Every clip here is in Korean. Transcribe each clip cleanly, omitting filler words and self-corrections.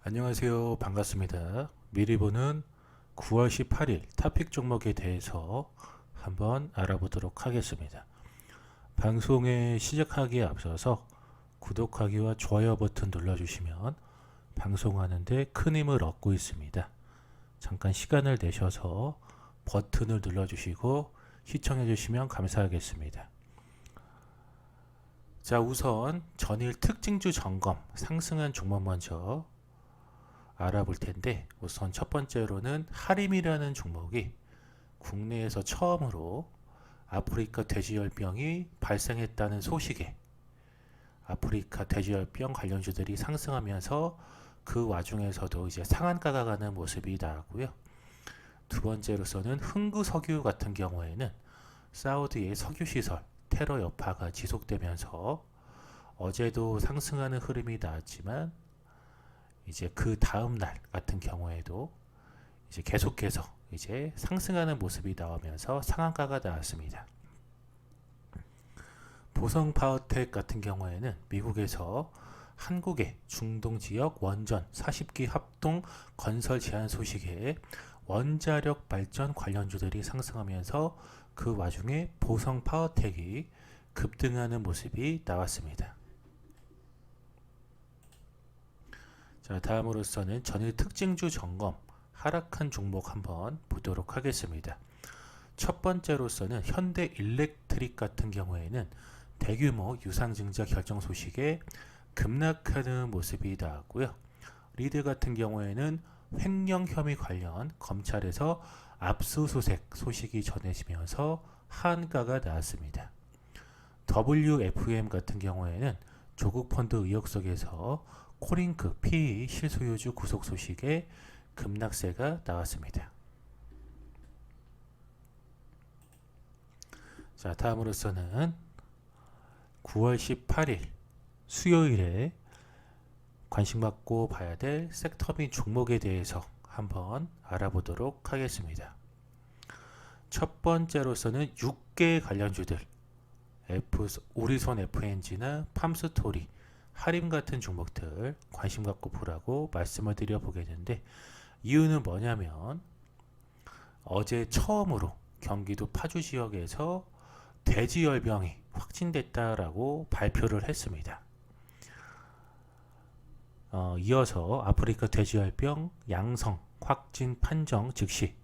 안녕하세요. 반갑습니다. 미리 보는 9월 18일 토픽 종목에 대해서 한번 알아보도록 하겠습니다. 방송에 시작하기에 앞서서 구독하기와 좋아요 버튼 눌러주시면 방송하는데 큰 힘을 얻고 있습니다. 잠깐 시간을 내셔서 버튼을 눌러주시고 시청해주시면 감사하겠습니다. 자, 우선 전일 특징주 점검 상승한 종목 먼저 알아볼 텐데, 우선 첫 번째로는 하림이라는 종목이 국내에서 처음으로 아프리카 돼지열병이 발생했다는 소식에 아프리카 돼지열병 관련주들이 상승하면서 그 와중에서도 이제 상한가가 가는 모습이 나왔고요. 두 번째로서는 흥구석유 같은 경우에는 사우디의 석유시설 테러 여파가 지속되면서 어제도 상승하는 흐름이 나왔지만 이제 그 다음 날 같은 경우에도 이제 계속해서 이제 상승하는 모습이 나오면서 상한가가 나왔습니다. 보성 파워텍 같은 경우에는 미국에서 한국의 중동 지역 원전 40기 합동 건설 제한 소식에 원자력 발전 관련주들이 상승하면서 그 와중에 보성 파워텍이 급등하는 모습이 나왔습니다. 자, 다음으로서는 전일 특징주 점검 하락한 종목 한번 보도록 하겠습니다. 첫 번째로서는 현대 일렉트릭 같은 경우에는 대규모 유상증자 결정 소식에 급락하는 모습이 나왔고요. 리드 같은 경우에는 횡령 혐의 관련 검찰에서 압수수색 소식이 전해지면서 한가가 나왔습니다. WFM 같은 경우에는 조국 펀드 의혹 속에서 코링크 PE 실소유주 구속 소식에 급락세가 나왔습니다. 자, 다음으로서는 9월 18일 수요일에 관심받고 봐야 될 섹터 및 종목에 대해서 한번 알아보도록 하겠습니다. 첫 번째로서는 6개 관련주들 오리손 FNG나 팜스토리 하림 같은 종목들 관심 갖고 보라고 말씀을 드려 보겠는데, 이유는 뭐냐면 어제 처음으로 경기도 파주 지역에서 돼지열병이 확진됐다라고 발표를 했습니다. 이어서 아프리카 돼지열병 양성 확진 판정 즉시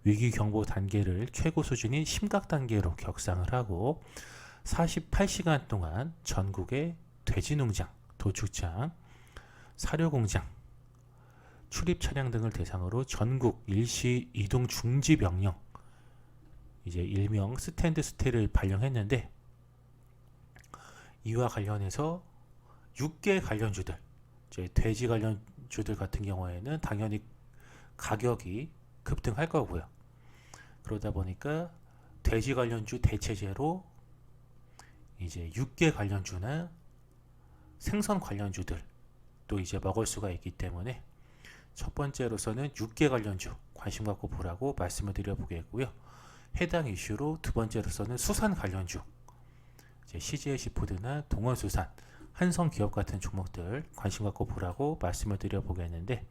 위기경보 단계를 최고 수준인 심각 단계로 격상을 하고 48시간 동안 전국의 돼지농장, 도축장, 사료공장, 출입 차량 등을 대상으로 전국 일시 이동 중지 명령, 이제 일명 스탠드 스테이를 발령했는데, 이와 관련해서 6개 관련주들, 이제 돼지 관련주들 같은 경우에는 당연히 가격이 급등할 거고요. 그러다 보니까 돼지 관련주 대체제로 이제 6개 관련주나 생선 관련주들 또 이제 먹을 수가 있기 때문에 첫 번째로서는 6개 관련주 관심 갖고 보라고 말씀을 드려 보겠고요. 해당 이슈로 두 번째로서는 수산 관련주, 이제 CJ 시푸드나 동원수산, 한성기업 같은 종목들 관심 갖고 보라고 말씀을 드려 보겠는데,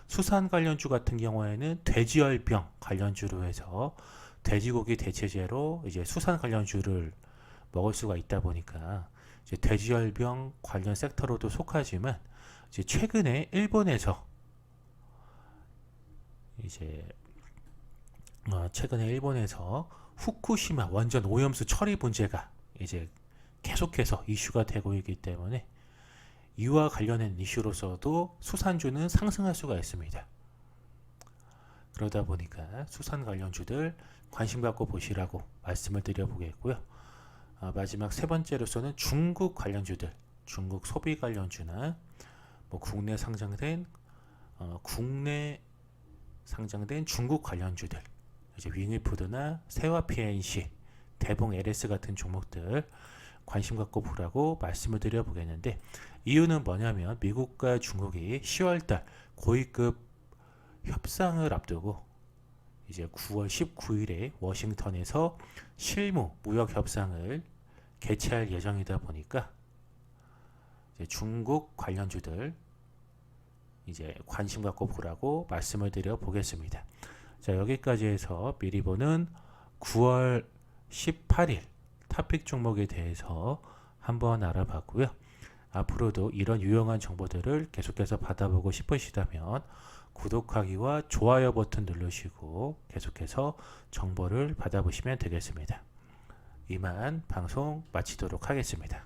수산 관련주 같은 경우에는 돼지열병 관련주로 해서 돼지고기 대체제로 이제 수산 관련주를 먹을 수가 있다 보니까 이제 돼지열병 관련 섹터로도 속하지만, 이제 최근에 일본에서 후쿠시마 원전 오염수 처리 문제가 이제 계속해서 이슈가 되고 있기 때문에 이와 관련된 이슈로서도 수산주는 상승할 수가 있습니다. 그러다 보니까 수산 관련주들 관심 갖고 보시라고 말씀을 드려 보겠고요. 마지막 세 번째로서는 중국 관련주들, 중국 소비 관련주나 뭐 국내 상장된 중국 관련주들, 이제 윙위푸드나 세화 PNC, 대봉 LS 같은 종목들 관심 갖고 보라고 말씀을 드려 보겠는데, 이유는 뭐냐면 미국과 중국이 10월달 고위급 협상을 앞두고 이제 9월 19일에 워싱턴에서 실무 무역 협상을 개최할 예정이다 보니까 이제 중국 관련주들 이제 관심 갖고 보라고 말씀을 드려 보겠습니다. 자, 여기까지 해서 미리 보는 9월 18일 탑픽 종목에 대해서 한번 알아봤고요. 앞으로도 이런 유용한 정보들을 계속해서 받아보고 싶으시다면 구독하기와 좋아요 버튼 누르시고 계속해서 정보를 받아보시면 되겠습니다. 이만 방송 마치도록 하겠습니다.